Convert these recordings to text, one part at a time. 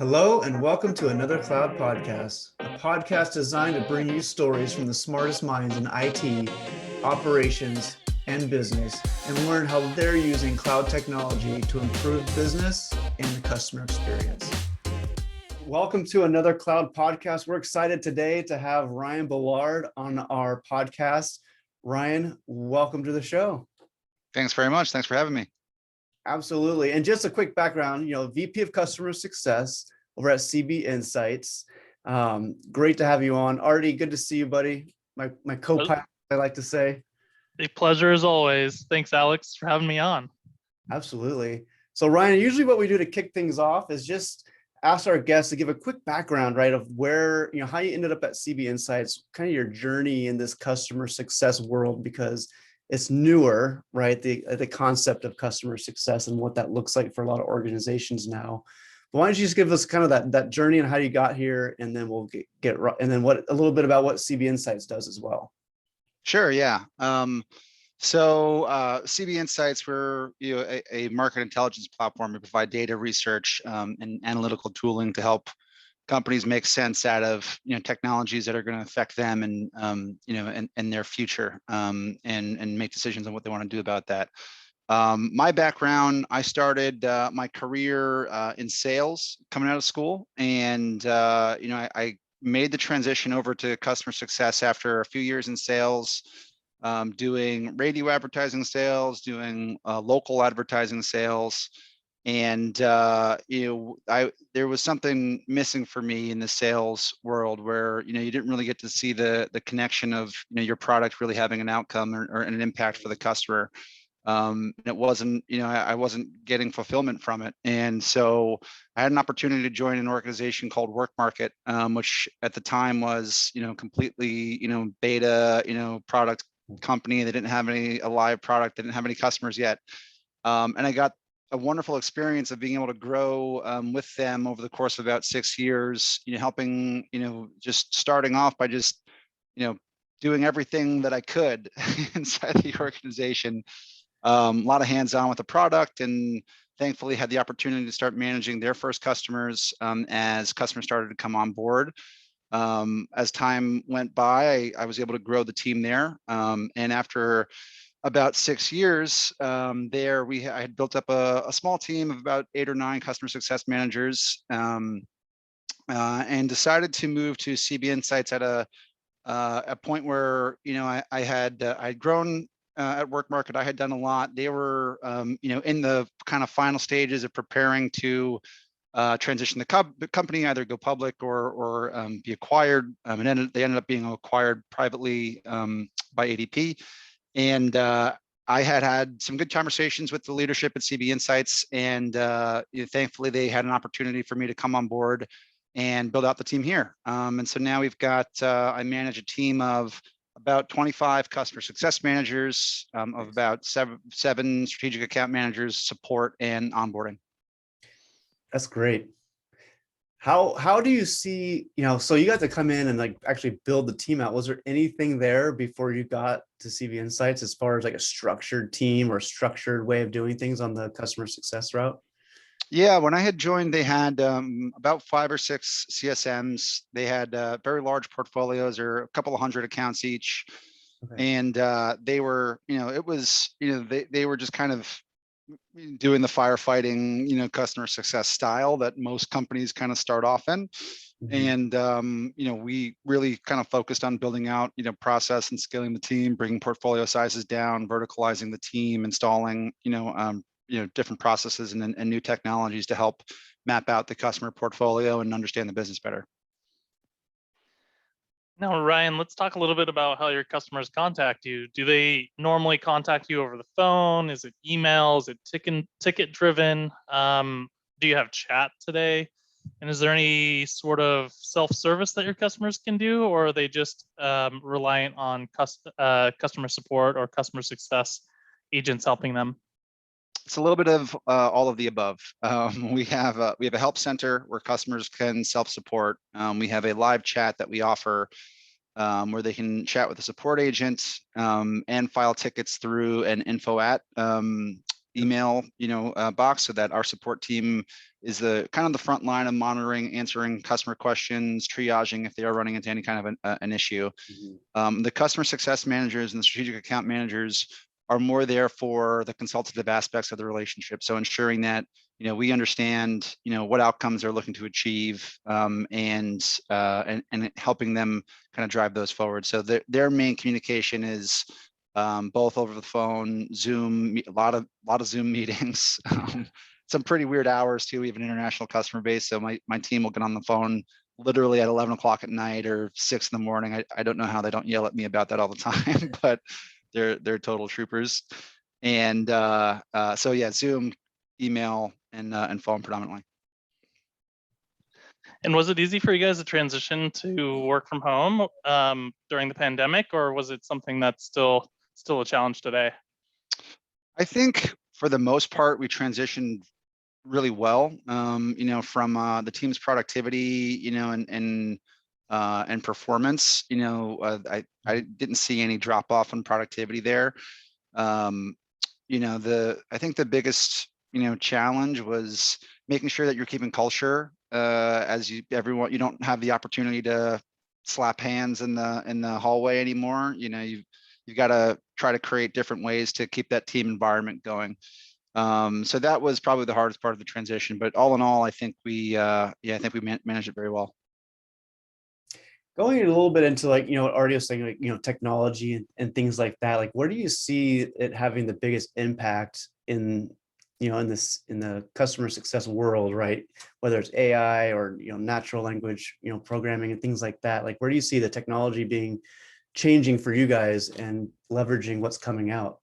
Hello, and welcome to another Cloud Podcast, a podcast designed to bring you stories from the smartest minds in IT, operations, and business, and learn how they're using cloud technology to improve business and the customer experience. Welcome to another Cloud Podcast. We're excited today to have Ryan Bullard on our podcast. Ryan, welcome to the show. Thanks very much. Thanks for having me. Absolutely. And just a quick background, VP of Customer Success over at CB Insights. Great to have you on. Artie, good to see you, buddy. My co-pilot, I like to say. A pleasure as always. Thanks, Alex, for having me on. Absolutely. So Ryan, usually what we do to kick things off is just ask our guests to give a quick background, right, of where, how you ended up at CB Insights, kind of your journey in this customer success world, because it's newer, right? The concept of customer success and what that looks like for a lot of organizations now. But why don't you just give us kind of that journey and how you got here, and then we'll get and then a little bit about what CB Insights does as well. Sure. Yeah. So CB Insights, we're a market intelligence platform. We provide data research and analytical tooling to help companies make sense out of technologies that are going to affect them and and their future and make decisions on what they want to do about that. My background, I started my career in sales coming out of school, and I made the transition over to customer success after a few years in sales, doing radio advertising sales, doing local advertising sales. And there was something missing for me in the sales world where you didn't really get to see the connection of your product really having an outcome or an impact for the customer. It wasn't, I wasn't getting fulfillment from it. And so I had an opportunity to join an organization called Work Market, which at the time was completely beta product company. They didn't have a live product, they didn't have any customers yet. And I got a wonderful experience of being able to grow with them over the course of about 6 years, helping, just starting off by just, doing everything that I could inside the organization. A lot of hands-on with the product, and thankfully had the opportunity to start managing their first customers as customers started to come on board. As time went by, I was able to grow the team there. And after about 6 years there, I had built up a small team of about 8 or 9 customer success managers, and decided to move to CB Insights at a point where I'd grown at Work Market. I had done a lot. They were in the kind of final stages of preparing to transition the company, either go public or be acquired. And they ended up being acquired privately by ADP. And I had some good conversations with the leadership at CB Insights, and thankfully they had an opportunity for me to come on board and build out the team here. And so now we've got, I manage a team of about 25 customer success managers, of about seven strategic account managers, support and onboarding. That's great. How do you see, so you got to come in and actually build the team out. Was there anything there before you got to CB Insights as far as a structured team or structured way of doing things on the customer success route? Yeah, when I had joined, they had about 5 or 6 CSMs. They had very large portfolios, or a couple of hundred accounts each. Okay. And they were, it was, they were just kind of doing the firefighting, customer success style that most companies kind of start off in. Mm-hmm. And, we really kind of focused on building out, process and scaling the team, bringing portfolio sizes down, verticalizing the team, installing, different processes and new technologies to help map out the customer portfolio and understand the business better. Now, Ryan, let's talk a little bit about how your customers contact you. Do they normally contact you over the phone? Is it email? Is it ticket driven? Do you have chat today? And is there any sort of self-service that your customers can do, or are they just reliant on customer support or customer success agents helping them? It's a little bit of all of the above. We have a help center where customers can self-support. We have a live chat that we offer where they can chat with a support agent and file tickets through an info at email box, so that our support team is the kind of the front line of monitoring, answering customer questions, triaging if they are running into any kind of an issue. The customer success managers and the strategic account managers are more there for the consultative aspects of the relationship. So ensuring that, we understand, what outcomes they're looking to achieve, and helping them kind of drive those forward. So their main communication is both over the phone, Zoom, a lot of Zoom meetings, some pretty weird hours too. We have an international customer base, so my team will get on the phone literally at 11 o'clock at night or 6 in the morning. I don't know how they don't yell at me about that all the time, but they're total troopers. And so yeah, Zoom, email, and phone predominantly. And was it easy for you guys to transition to work from home during the pandemic, or was it something that's still a challenge today? I think for the most part, we transitioned really well, from the team's productivity, and performance. I didn't see any drop off in productivity there. I think the biggest challenge was making sure that you're keeping culture, everyone. You don't have the opportunity to slap hands in the hallway anymore. You've got to try to create different ways to keep that team environment going. So that was probably the hardest part of the transition, but all in all, I think we managed it very well. Going a little bit into what Artie was saying, technology and things like that, where do you see it having the biggest impact in the customer success world, right? Whether it's AI or, natural language, programming and things like that, where do you see the technology changing for you guys and leveraging what's coming out?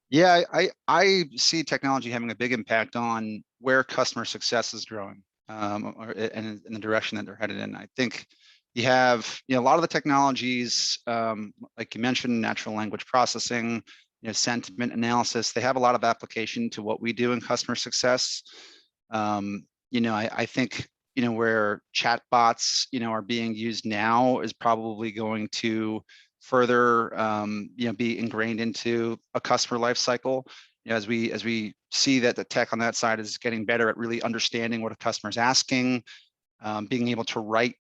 Yeah, I see technology having a big impact on where customer success is growing, and in the direction that they're headed in. I think you have, a lot of the technologies, like you mentioned, natural language processing, sentiment analysis, they have a lot of application to what we do in customer success. I think, where chatbots, are being used now is probably going to further, be ingrained into a customer life cycle. As we see that the tech on that side is getting better at really understanding what a customer is asking, being able to write,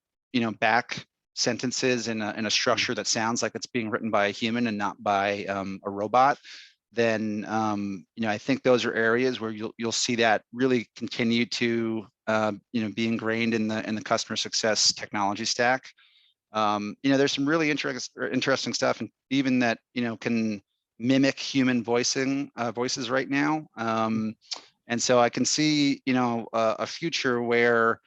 back sentences in a structure that sounds like it's being written by a human and not by a robot, then I think those are areas where you'll see that really continue to be ingrained in the customer success technology stack. There's some really interesting stuff, and even that can mimic human voices right now. And so I can see a future where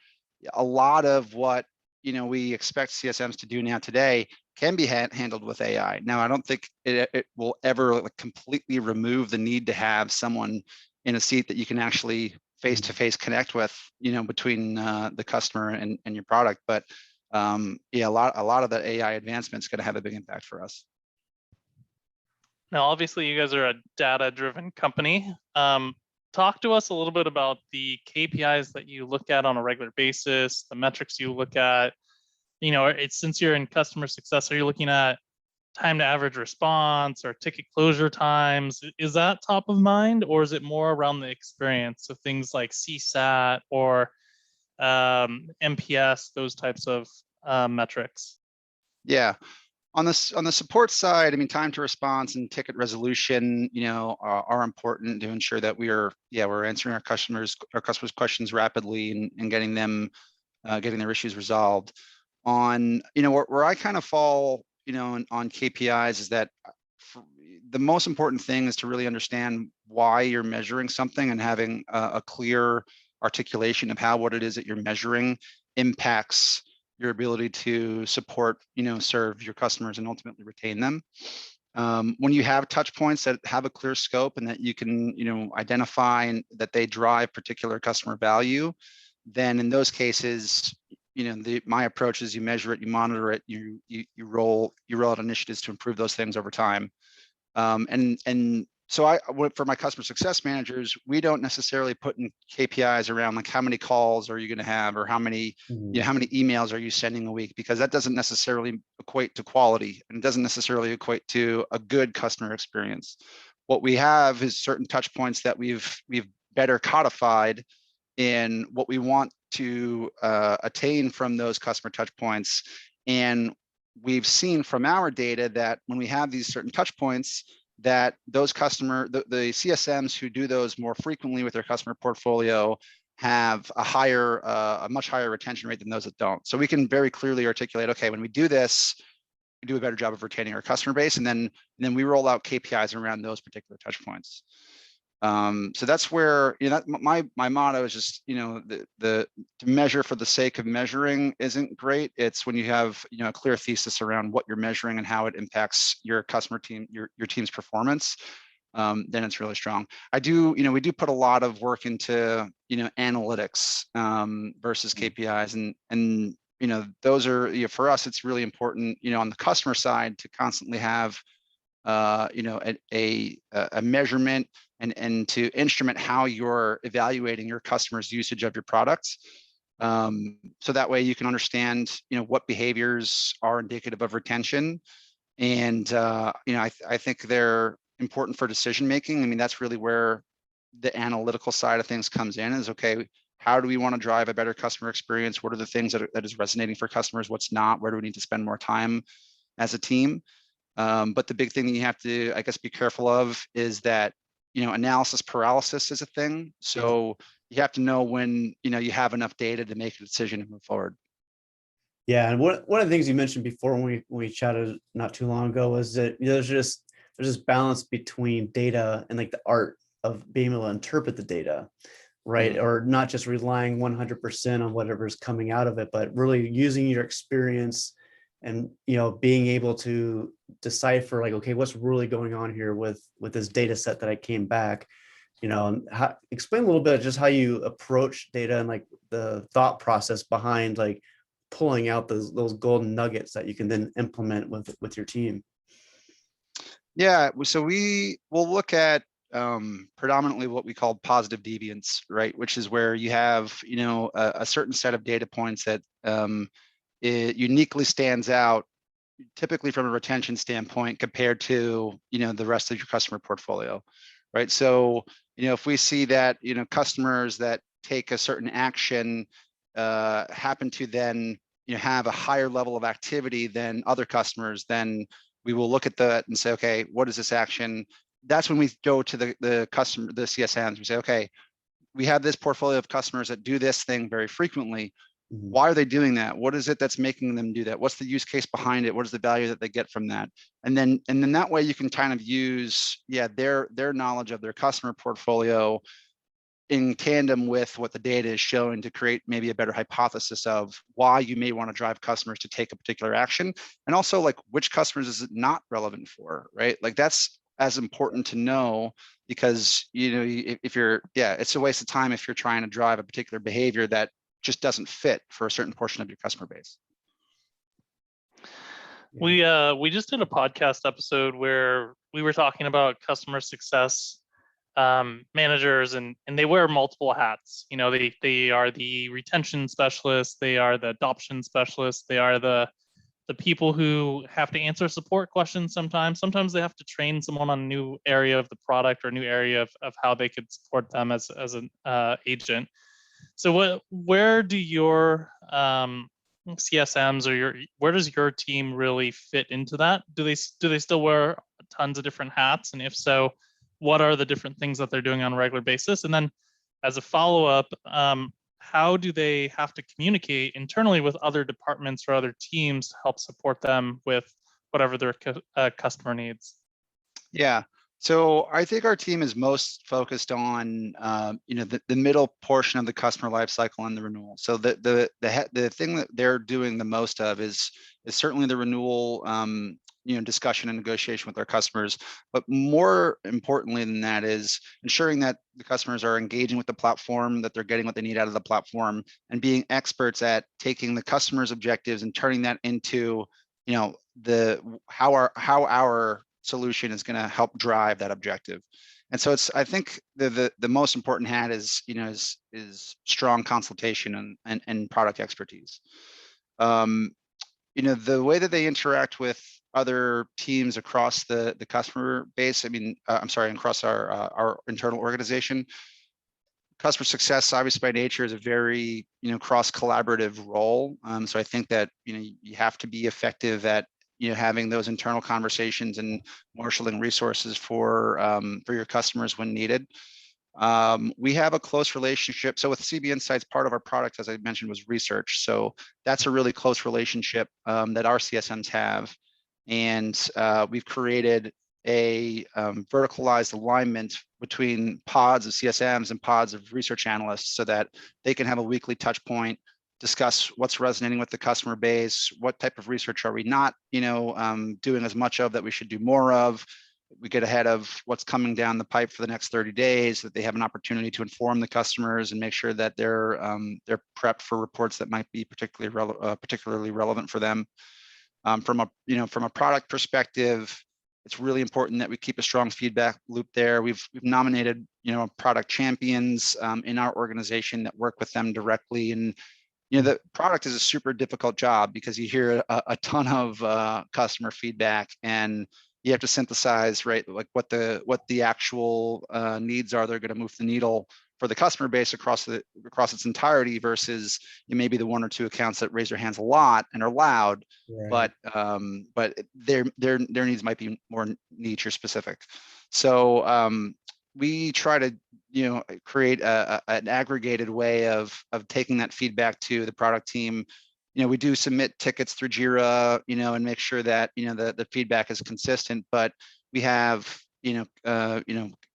a lot of what we expect CSMs to do now today can be handled with AI. Now, I don't think it will ever completely remove the need to have someone in a seat that you can actually face-to-face connect with, between the customer and your product. But a lot of the AI advancement is going to have a big impact for us. Now, obviously, you guys are a data-driven company. Talk to us a little bit about the KPIs that you look at on a regular basis, the metrics you look at. Since you're in customer success, are you looking at time to average response or ticket closure times? Is that top of mind, or is it more around the experience? So things like CSAT or NPS, those types of metrics? Yeah. On the support side, I mean, time to response and ticket resolution, are important to ensure that we're answering our customers' questions rapidly and getting their issues resolved. On, where I kind of fall, on KPIs is that the most important thing is to really understand why you're measuring something and having a clear articulation of how what it is that you're measuring impacts your ability to support, serve your customers and ultimately retain them. When you have touch points that have a clear scope and that you can, identify and that they drive particular customer value, then in those cases, my approach is you measure it, you monitor it, you roll out initiatives to improve those things over time. And so for my customer success managers, we don't necessarily put in KPIs around how many calls are you going to have, or how many emails are you sending a week, because that doesn't necessarily equate to quality and doesn't necessarily equate to a good customer experience. What we have is certain touch points that we've better codified in what we want to attain from those customer touch points. And we've seen from our data that when we have these certain touch points, that those the CSMs who do those more frequently with their customer portfolio have a much higher retention rate than those that don't. So we can very clearly articulate, okay, when we do this, we do a better job of retaining our customer base, and then we roll out KPIs around those particular touch points. So that's where, my motto is just, to measure for the sake of measuring isn't great. It's when you have, a clear thesis around what you're measuring and how it impacts your customer team, your team's performance, then it's really strong. We do put a lot of work into, analytics versus KPIs, and those are, for us, it's really important, on the customer side to constantly have, a measurement and to instrument how you're evaluating your customers' usage of your products. So that way you can understand, what behaviors are indicative of retention. And, I think they're important for decision making. I mean, that's really where the analytical side of things comes in, is, okay, how do we want to drive a better customer experience? What are the things that is resonating for customers? What's not? Where do we need to spend more time as a team? But the big thing that you have to, I guess, be careful of is that, analysis paralysis is a thing. So you have to know when, you have enough data to make a decision to move forward. Yeah, and one of the things you mentioned before when we chatted not too long ago was that there's this balance between data and like the art of being able to interpret the data, right? Mm-hmm. Or not just relying 100% on whatever's coming out of it, but really using your experience and being able to decipher, like, okay, what's really going on here with this data set that I came back, and explain a little bit just how you approach data and like the thought process behind like pulling out those golden nuggets that you can then implement with your team. Yeah, so we will look at predominantly what we call positive deviance, right? Which is where you have, a certain set of data points that it uniquely stands out, typically from a retention standpoint compared to, the rest of your customer portfolio, right? So, if we see that, customers that take a certain action happen to then, have a higher level of activity than other customers, then we will look at that and say, okay, what is this action? That's when we go to the customer, the CSMs. We say, okay, we have this portfolio of customers that do this thing very frequently. Why are they doing that? What is it that's making them do that? What's the use case behind it? What is the value that they get from that? And then that way you can kind of use, their knowledge of their customer portfolio in tandem with what the data is showing to create maybe a better hypothesis of why you may want to drive customers to take a particular action. And also, like, which customers is it not relevant for, right? Like, that's as important to know, because, if you're, it's a waste of time if you're trying to drive a particular behavior that just doesn't fit for a certain portion of your customer base. We just did a podcast episode where we were talking about customer success managers, and they wear multiple hats. They are the retention specialists, they are the adoption specialists, they are the people who have to answer support questions sometimes. Sometimes they have to train someone on a new area of the product or a new area of how they could support them as an agent. So where do your CSMs or where does your team really fit into that? Do they still wear tons of different hats? And if so, what are the different things that they're doing on a regular basis? And then as a follow-up, how do they have to communicate internally with other departments or other teams to help support them with whatever their customer needs? Yeah. So I think our team is most focused on, the middle portion of the customer lifecycle and the renewal. So the thing that they're doing the most of is certainly the renewal, discussion and negotiation with our customers. But more importantly than that is ensuring that the customers are engaging with the platform, that they're getting what they need out of the platform, and being experts at taking the customer's objectives and turning that into, how our solution is going to help drive that objective. And so I think the most important hat is strong consultation and product expertise. The way that they interact with other teams across the customer base, across our internal organization, customer success, obviously by nature, is a very, cross collaborative role. So I think that, you have to be effective at, having those internal conversations and marshaling resources for your customers when needed. We have a close relationship. So with CB Insights, part of our product, as I mentioned, was research. So that's a really close relationship that our CSMs have. And we've created a verticalized alignment between pods of CSMs and pods of research analysts so that they can have a weekly touch point, discuss what's resonating with the customer base, what type of research are we not, doing as much of that we should do more of. We get ahead of what's coming down the pipe for the next 30 days, that they have an opportunity to inform the customers and make sure that they're prepped for reports that might be particularly relevant for them. From a product perspective, it's really important that we keep a strong feedback loop there. We've nominated, product champions in our organization that work with them directly. And, the product is a super difficult job because you hear a ton of customer feedback, and you have to synthesize, right, like what the actual needs are. They're going to move the needle for the customer base across its entirety versus maybe the one or two accounts that raise their hands a lot and are loud, right. but their needs might be more nature specific. So we try to create an aggregated way of taking that feedback to the product team. We do submit tickets through Jira, and make sure that the feedback is consistent. But we have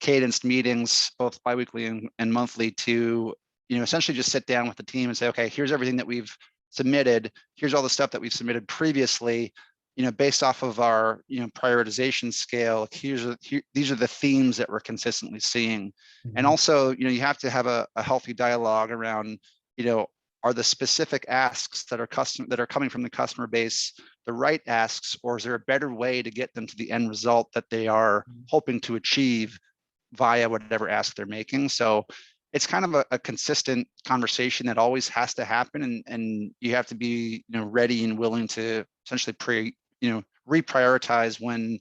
cadenced meetings both biweekly and monthly to essentially just sit down with the team and say, okay, here's everything that we've submitted. Here's all the stuff that we've submitted previously. Based off of our prioritization scale. These are the themes that we're consistently seeing, mm-hmm. And also you have to have a healthy dialogue around are the specific asks that are coming from the customer base the right asks, or is there a better way to get them to the end result that they are hoping to achieve via whatever ask they're making? So it's kind of a consistent conversation that always has to happen, and you have to be ready and willing to essentially reprioritize when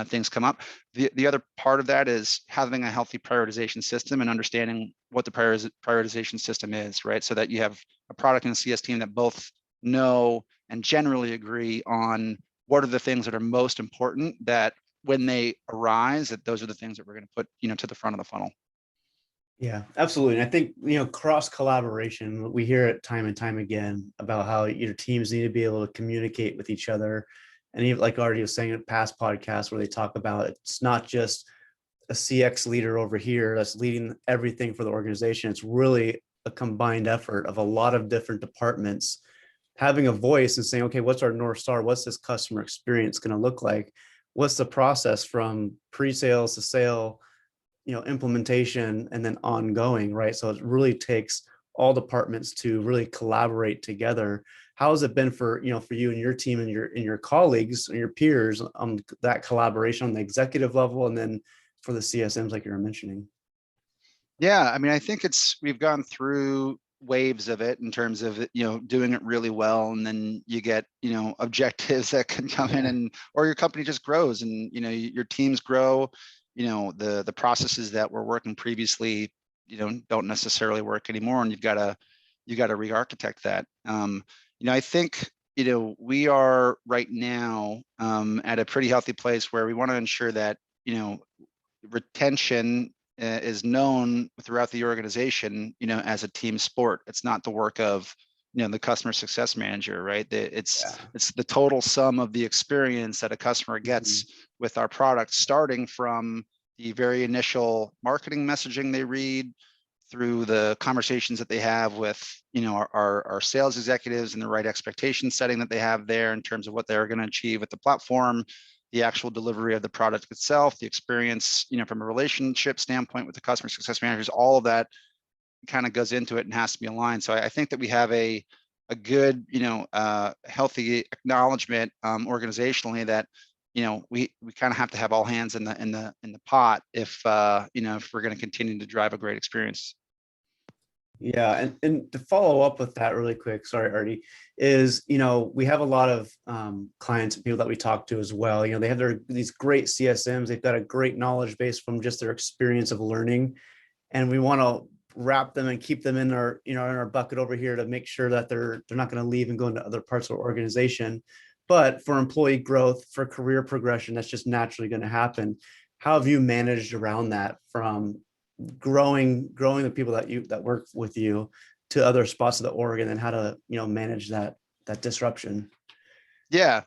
things come up. The other part of that is having a healthy prioritization system and understanding what the prioritization system is, right? So that you have a product and a CS team that both know and generally agree on what are the things that are most important, that when they arise, that those are the things that we're going to put to the front of the funnel. Yeah, absolutely. And I think, cross collaboration, we hear it time and time again about how your teams need to be able to communicate with each other. And even like Artie was saying in past podcasts where they talk about it's not just a CX leader over here that's leading everything for the organization. It's really a combined effort of a lot of different departments having a voice and saying, okay, what's our North Star? What's this customer experience going to look like? What's the process from pre-sales to sale, implementation, and then ongoing, right? So it really takes all departments to really collaborate together. How has it been for you and your team and your colleagues and your peers on that collaboration on the executive level, and then for the CSMs like you were mentioning? Yeah, I mean, I think we've gone through waves of it in terms of doing it really well, and then you get objectives that can come in, or your company just grows, and your teams grow. The processes that were working previously don't necessarily work anymore, and you've got to re-architect that. I think we are right now at a pretty healthy place where we want to ensure that retention is known throughout the organization as a team sport. It's not the work of the customer success manager, right? It's the total sum of the experience that a customer gets with our product, starting from the very initial marketing messaging they read, through the conversations that they have with our sales executives and the right expectation setting that they have there in terms of what they're going to achieve with the platform, the actual delivery of the product itself, the experience from a relationship standpoint with the customer success managers. All of that kind of goes into it and has to be aligned. So I think that we have a good healthy acknowledgement organizationally that we kind of have to have all hands in the pot if if we're going to continue to drive a great experience. Yeah, and to follow up with that really quick, sorry, Artie, is we have a lot of clients and people that we talk to as well. They have these great CSMs. They've got a great knowledge base from just their experience of learning, and we want to wrap them and keep them in our, in our bucket over here to make sure that they're not going to leave and go into other parts of our organization. But for employee growth, for career progression, that's just naturally going to happen. How have you managed around that, from growing the people that work with you to other spots of the org, and then how to, manage that disruption? Yeah,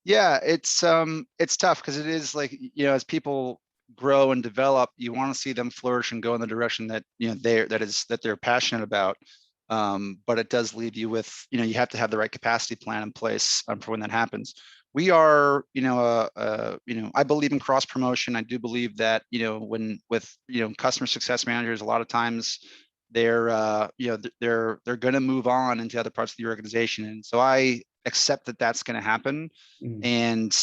it's tough because it is like, as people grow and develop, you want to see them flourish and go in the direction that they're passionate about. But it does leave you with, you have to have the right capacity plan in place for when that happens. We are, I believe in cross promotion. I do believe that, when with, customer success managers, a lot of times they're going to move on into other parts of the organization. And so I accept that that's going to happen. And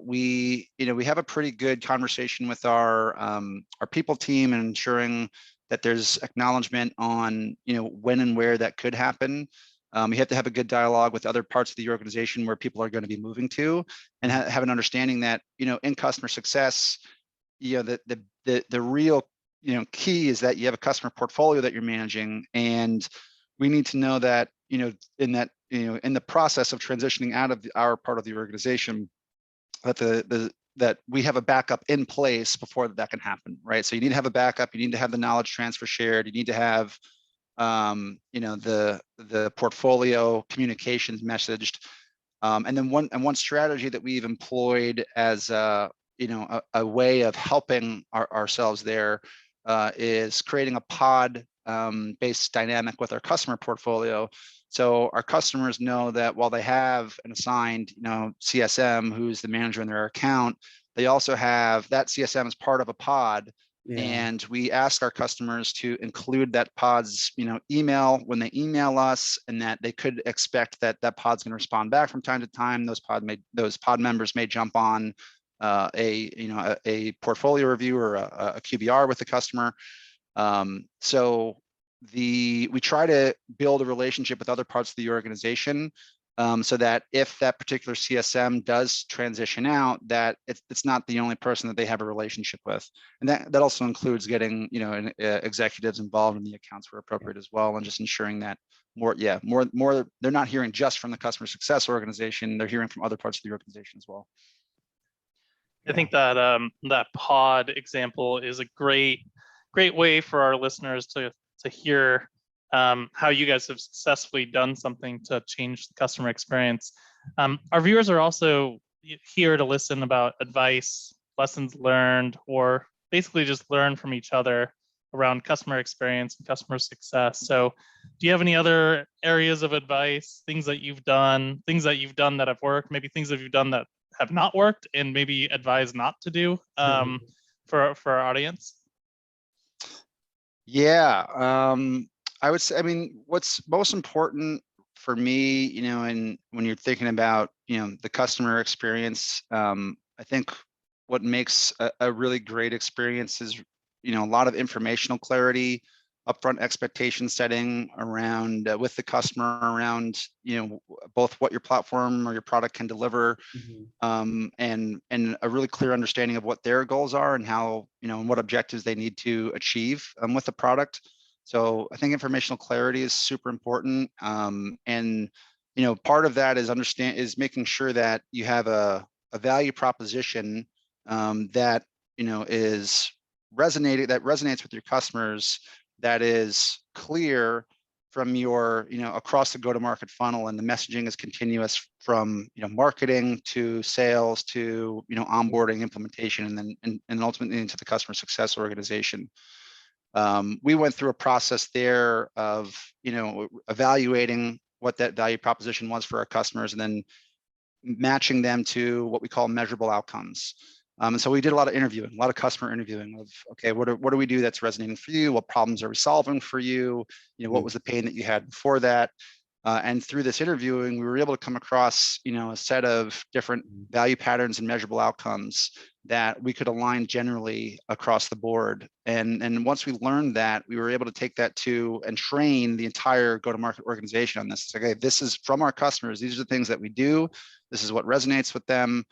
we have a pretty good conversation with our people team, and ensuring that there's acknowledgement on, when and where that could happen. We have to have a good dialogue with other parts of the organization where people are going to be moving to, and have an understanding that, in customer success, the real, key is that you have a customer portfolio that you're managing. And we need to know that, in the process of transitioning out of our part of the organization, that that we have a backup in place before that can happen, right? So you need to have a backup. You need to have the knowledge transfer shared. You need to have, the portfolio communications messaged. And then one strategy that we've employed as a way of helping ourselves there is creating a pod based dynamic with our customer portfolio. So our customers know that while they have an assigned, CSM who's the manager in their account, they also have that CSM as part of a pod. Yeah. And we ask our customers to include that pod's, email when they email us, and that they could expect that pod's going to respond back from time to time. Those pod members may jump on a portfolio review or a QBR with the customer. So we try to build a relationship with other parts of the organization, so that if that particular CSM does transition out, that it's not the only person that they have a relationship with. And that also includes getting, executives involved in the accounts where appropriate as well, and just ensuring that more, they're not hearing just from the customer success organization, they're hearing from other parts of the organization as well. I think that that pod example is a great way for our listeners to hear how you guys have successfully done something to change the customer experience. Our viewers are also here to listen about advice, lessons learned, or basically just learn from each other around customer experience and customer success. So do you have any other areas of advice, things that you've done that have worked, maybe things that you've done that have not worked, and maybe advise not to do for our audience? Yeah, I would say, what's most important for me, and when you're thinking about, the customer experience, I think what makes a really great experience is, a lot of informational clarity, upfront expectation setting around with the customer around, both what your platform or your product can deliver, and a really clear understanding of what their goals are, and how, and what objectives they need to achieve with the product. So I think informational clarity is super important. And, part of that is making sure that you have a value proposition that, resonates with your customers, that is clear from your, across the go-to-market funnel, and the messaging is continuous from, marketing to sales to, onboarding, implementation, and then ultimately into the customer success organization. We went through a process there of, evaluating what that value proposition was for our customers, and then matching them to what we call measurable outcomes. And so we did a lot of interviewing, a lot of customer interviewing of, okay, what do we do that's resonating for you? What problems are we solving for you? What was the pain that you had before that? And through this interviewing, we were able to come across, a set of different value patterns and measurable outcomes that we could align generally across the board. And once we learned that, we were able to take that to and train the entire go-to-market organization on this. It's like, okay, this is from our customers. These are the things that we do. This is what resonates with them.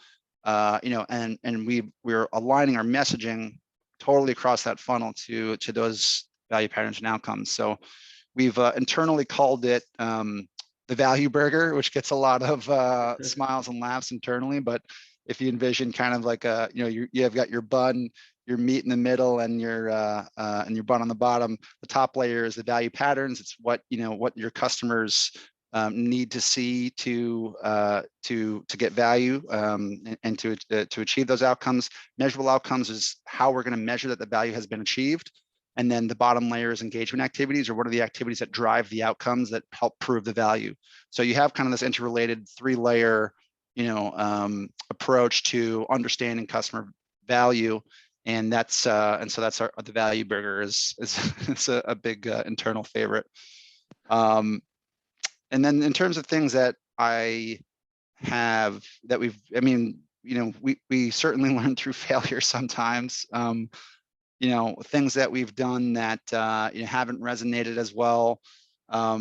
And we're aligning our messaging totally across that funnel to those value patterns and outcomes. So we've internally called it the value burger, which gets a lot of smiles and laughs internally. But if you envision kind of like you have got your bun, your meat in the middle, and your bun on the bottom. The top layer is the value patterns. It's what your customers need to see to get value and to achieve those outcomes. Measurable outcomes is how we're going to measure that the value has been achieved. And then the bottom layer is engagement activities, or what are the activities that drive the outcomes that help prove the value. So you have kind of this interrelated 3-layer, approach to understanding customer value, and that's the value burger is it's a big internal favorite. And then in terms of things that we certainly learn through failure sometimes. Things that we've done that haven't resonated as well. A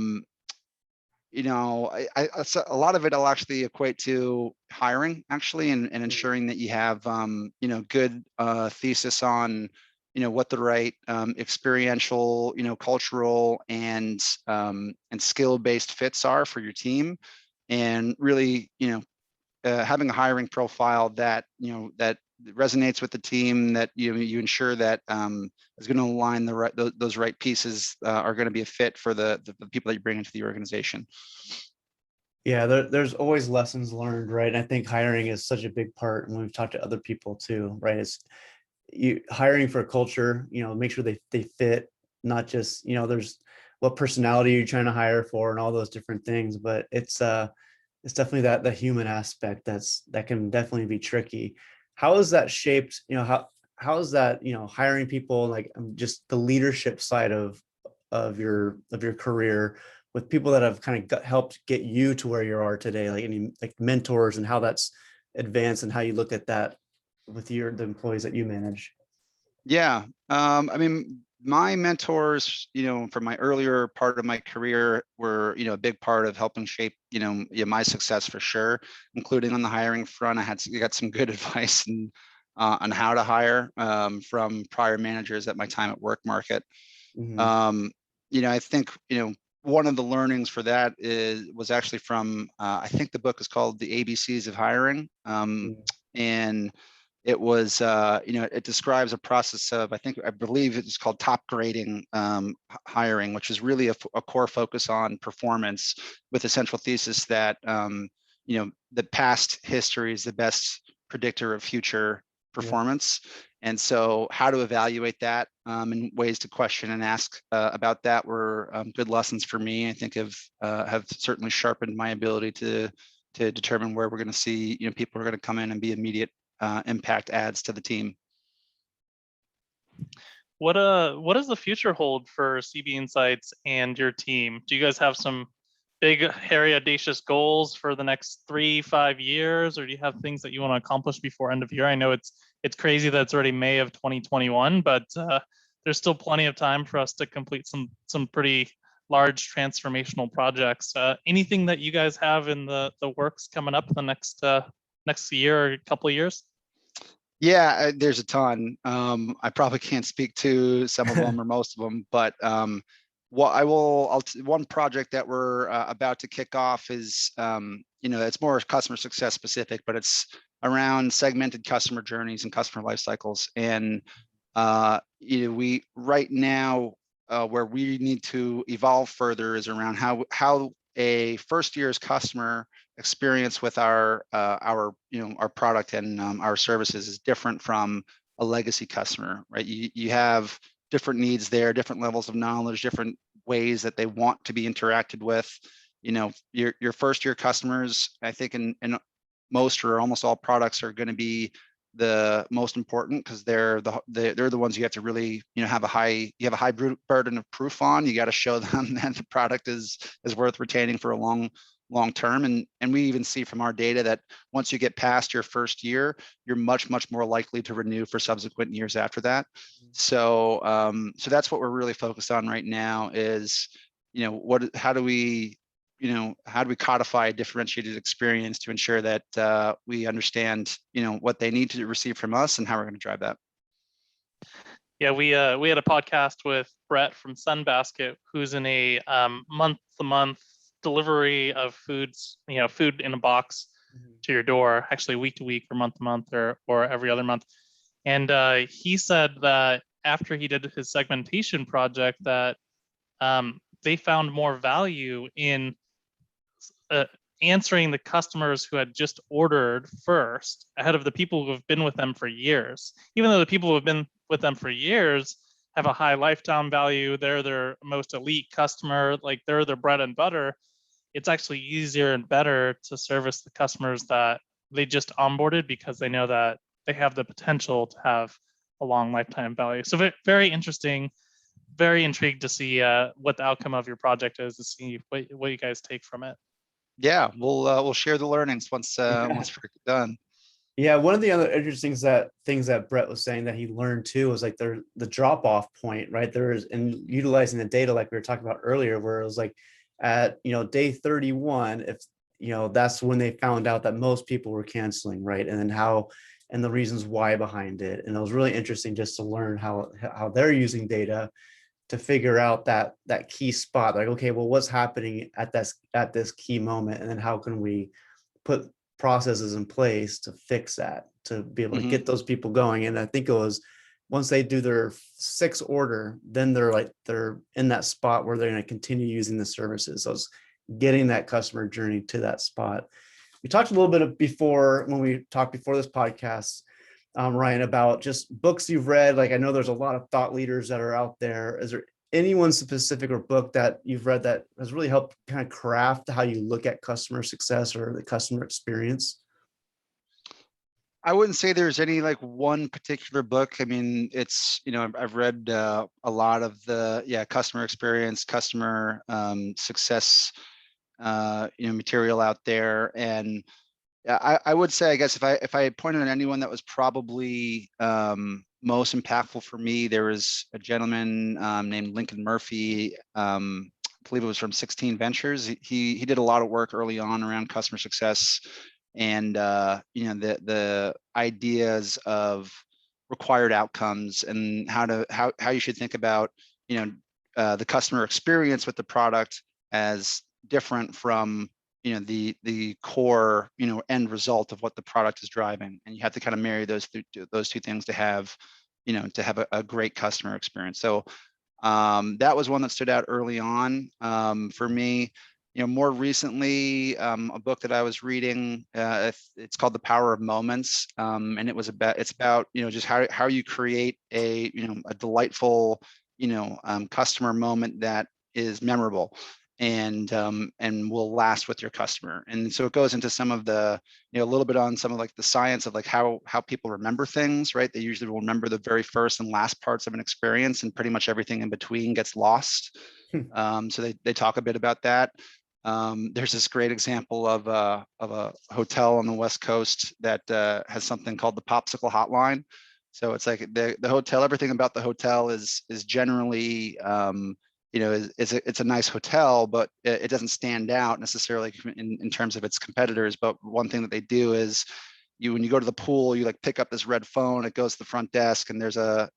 lot of it will actually equate to hiring actually, and ensuring that you have good thesis on what the right experiential, cultural and skill-based fits are for your team, and really having a hiring profile that that resonates with the team, that you ensure that is going to align those right pieces are going to be a fit for the people that you bring into the organization. Yeah, there's always lessons learned, right? And I think hiring is such a big part, and we've talked to other people too, right? It's hiring for a culture, make sure they fit, not just, there's what personality you're trying to hire for and all those different things, but it's definitely the human aspect that can definitely be tricky. How is that shaped? How is that, hiring people, like just the leadership side of your career, with people that have kind of helped get you to where you are today, like any like mentors, and how that's advanced, and how you look at that with the employees that you manage? Yeah, my mentors, from my earlier part of my career were, a big part of helping shape, my success for sure, including on the hiring front. I got some good advice on how to hire from prior managers at my time at Work Market. Mm-hmm. I think, one of the learnings for that was actually from, I think the book is called The ABCs of Hiring. And it was, it describes a process of, I believe it's called top grading hiring, which is really a core focus on performance, with a central thesis that, the past history is the best predictor of future performance. Yeah. And so how to evaluate that and ways to question and ask about that were good lessons for me. I think have certainly sharpened my ability to determine where we're going to see, people are going to come in and be immediate impact adds to the team. What does the future hold for CB Insights and your team? Do you guys have some big, hairy, audacious goals for the next 3-5 years, or do you have things that you want to accomplish before end of year? I know it's crazy that it's already May of 2021, but there's still plenty of time for us to complete some pretty large transformational projects. Anything that you guys have in the works coming up in the next year or couple of years? Yeah, there's a ton. I probably can't speak to some of them or most of them, but one project that we're about to kick off is, it's more customer success specific, but it's around segmented customer journeys and customer life cycles. And we right now where we need to evolve further is around how a first year's customer experience with our product and our services is different from a legacy customer, right? You have different needs there, different levels of knowledge, different ways that they want to be interacted with. Your first year customers, I think in most or almost all products, are going to be the most important, because they're the ones you have to really have a high burden of proof on. You got to show them that the product is worth retaining for a long term, and we even see from our data that once you get past your first year, you're much more likely to renew for subsequent years after that. So that's what we're really focused on right now is how do we codify a differentiated experience to ensure that we understand what they need to receive from us and how we're going to drive that. Yeah, we had a podcast with Brett from Sunbasket, who's in a month-to-month delivery of foods, food in a box to your door, actually week to week or month to month or every other month. And he said that after he did his segmentation project, that they found more value in answering the customers who had just ordered first ahead of the people who have been with them for years. Even though the people who have been with them for years have a high lifetime value, they're their most elite customer, like they're their bread and butter. It's actually easier and better to service the customers that they just onboarded because they know that they have the potential to have a long lifetime value. So very interesting, very intrigued to see what the outcome of your project is, to see what you guys take from it. Yeah, we'll share the learnings once once we're done. Yeah, one of the other interesting things that Brett was saying that he learned too was like the drop off point, right? There's in utilizing the data like we were talking about earlier, where it was like at day 31, if that's when they found out that most people were canceling, right? And then how and the reasons why behind it. And it was really interesting just to learn how they're using data to figure out that key spot, like, okay, well, what's happening at this key moment, and then how can we put processes in place to fix that, to be able to get those people going. And I think it was once they do their 6th order, then they're in that spot where they're going to continue using the services. So it's getting that customer journey to that spot. We talked a little bit before, when we talked before this podcast, Ryan, about just books you've read. Like, I know there's a lot of thought leaders that are out there. Is there anyone specific or book that you've read that has really helped kind of craft how you look at customer success or the customer experience? I wouldn't say there's any like one particular book. I mean, it's, I've read a lot of the customer experience, customer success, material out there. And I would say, I guess if I pointed at anyone that was probably most impactful for me, there was a gentleman named Lincoln Murphy. I believe it was from 16 Ventures. He did a lot of work early on around customer success and the ideas of required outcomes and how you should think about the customer experience with the product as different from the core end result of what the product is driving, and you have to kind of marry those two things to have a great customer experience. So that was one that stood out early on for me. More recently, a book that I was reading, it's called The Power of Moments, and it's about just how you create a delightful customer moment that is memorable and will last with your customer. And so it goes into some of the a little bit on some of like the science of like how people remember things, right? They usually will remember the very first and last parts of an experience, and pretty much everything in between gets lost. So they talk a bit about that. There's this great example of a hotel on the West Coast that has something called the Popsicle Hotline. So it's like the hotel, everything about the hotel is generally it's a nice hotel, but it doesn't stand out necessarily in terms of its competitors. But one thing that they do is when you go to the pool, you like pick up this red phone, it goes to the front desk, and there's a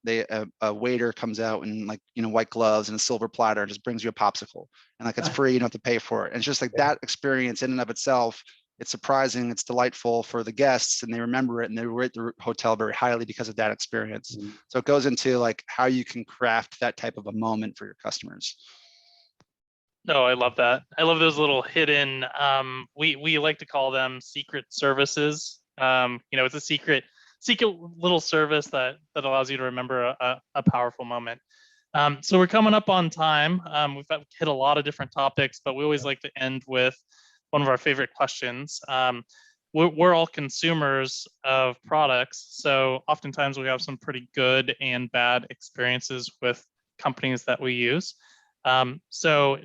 waiter comes out in like white gloves and a silver platter and just brings you a popsicle, and like it's free, you don't have to pay for it. And it's just like that experience in and of itself, it's surprising, it's delightful for the guests, and they remember it, and they rate the hotel very highly because of that experience. So it goes into like how you can craft that type of a moment for your customers. No, I love that. I love those little hidden, we like to call them secret services. It's a secret little service that allows you to remember a powerful moment. So we're coming up on time. We've hit a lot of different topics, but we always like to end with one of our favorite questions. We're all consumers of products, so oftentimes we have some pretty good and bad experiences with companies that we use. So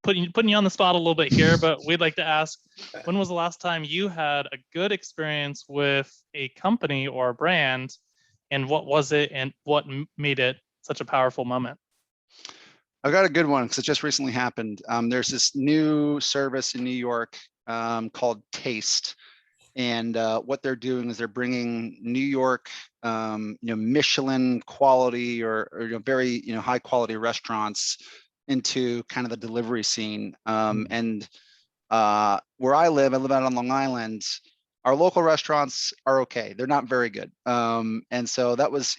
putting you on the spot a little bit here, but we'd like to ask, when was the last time you had a good experience with a company or a brand, and what was it, and what made it such a powerful moment? I got a good one because it just recently happened. There's this new service in New York called Taste, And what they're doing is they're bringing New York, Michelin quality or very high quality restaurants into kind of the delivery scene. And where I live out on Long Island. Our local restaurants are okay. They're not very good. And so that was,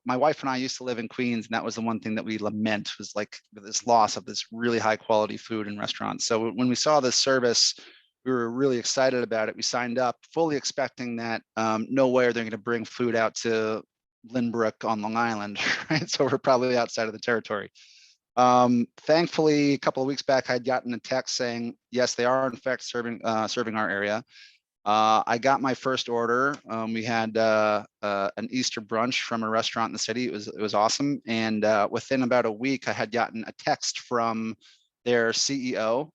my wife and I used to live in Queens, and that was the one thing that we lament, was like this loss of this really high quality food in restaurants. So when we saw this service, we were really excited about it. We signed up fully expecting that no way are they going to bring food out to Lynbrook on Long Island, right? So we're probably outside of the territory. Thankfully, a couple of weeks back, I'd gotten a text saying, yes, they are in fact serving our area. I got my first order. We had an Easter brunch from a restaurant in the city. It was awesome. And within about a week, I had gotten a text from their CEO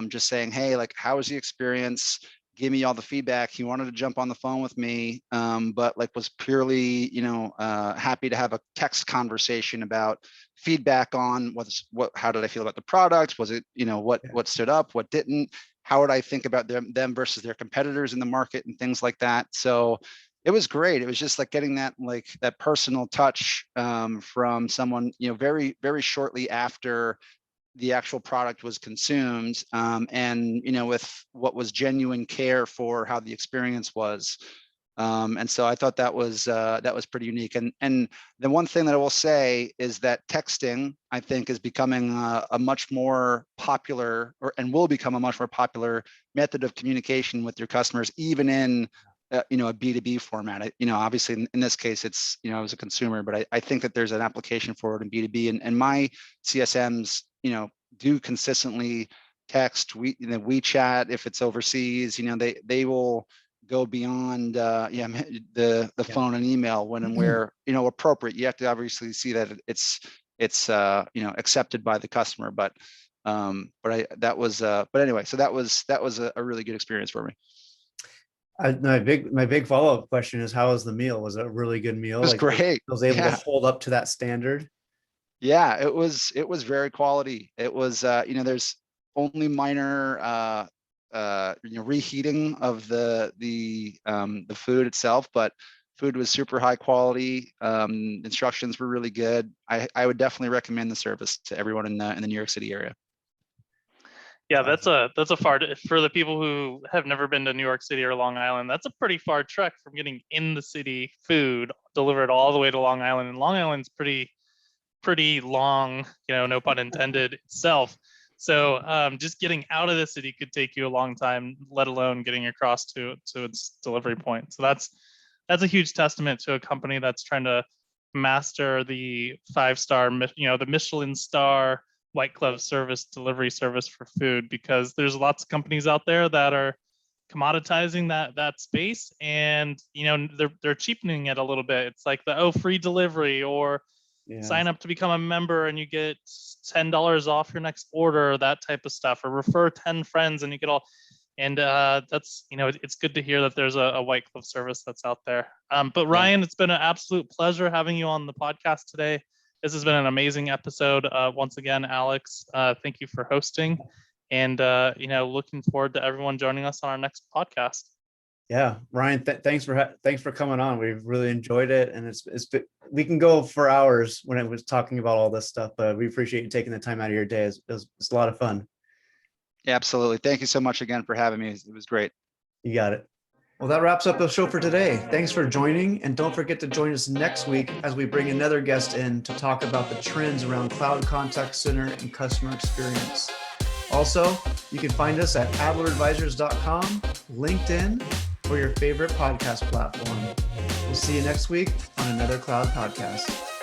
just saying, hey, like, how was the experience? Give me all the feedback. He wanted to jump on the phone with me, but like was purely, happy to have a text conversation about feedback on how did I feel about the product? Was it, what stood up, what didn't? How would I think about them versus their competitors in the market and things like that? So it was great. It was just like getting that personal touch from someone, very, very shortly after the actual product was consumed, and with what was genuine care for how the experience was. And so I thought that was pretty unique. And the one thing that I will say is that texting, I think, is becoming a much more popular, and will become a much more popular method of communication with your customers, even in a B2B format. Obviously in this case, it's, I was a consumer, but I think that there's an application for it in B2B, and my CSMs, do consistently text. WeChat, if it's overseas, they will go beyond the phone and email when and where appropriate. You have to obviously see that it's accepted by the customer, but anyway, so that was a really good experience for me. My big follow-up question is, how was the meal? Was it a really good meal? It was great. Was able to hold up to that standard? Yeah, it was very quality. It was there's only minor reheating of the food itself, but food was super high quality. Instructions were really good. I would definitely recommend the service to everyone in the New York City area. Yeah, that's a far, for the people who have never been to New York City or Long Island, that's a pretty far trek from getting in the city food delivered all the way to Long Island. And Long Island's pretty long, no pun intended, itself. So just getting out of the city could take you a long time, let alone getting across to its delivery point. So that's a huge testament to a company that's trying to master the 5-star, the Michelin star white glove service, delivery service for food, because there's lots of companies out there that are commoditizing that space, and they're cheapening it a little bit. It's like the free delivery, or sign up to become a member and you get $10 off your next order, that type of stuff, or refer 10 friends and you get all. And that's, it's good to hear that there's a white glove service that's out there. But Ryan, it's been an absolute pleasure having you on the podcast today. This has been an amazing episode. Once again, Alex, thank you for hosting, and looking forward to everyone joining us on our next podcast. Yeah, Ryan, thanks for coming on. We've really enjoyed it, and we can go for hours when it was talking about all this stuff, but we appreciate you taking the time out of your day. It's a lot of fun. Yeah, absolutely. Thank you so much again for having me. It was great. You got it. Well, that wraps up the show for today. Thanks for joining, and don't forget to join us next week as we bring another guest in to talk about the trends around cloud contact center and customer experience. Also, you can find us at adleradvisors.com, LinkedIn, or your favorite podcast platform. We'll see you next week on another Cloud Podcast.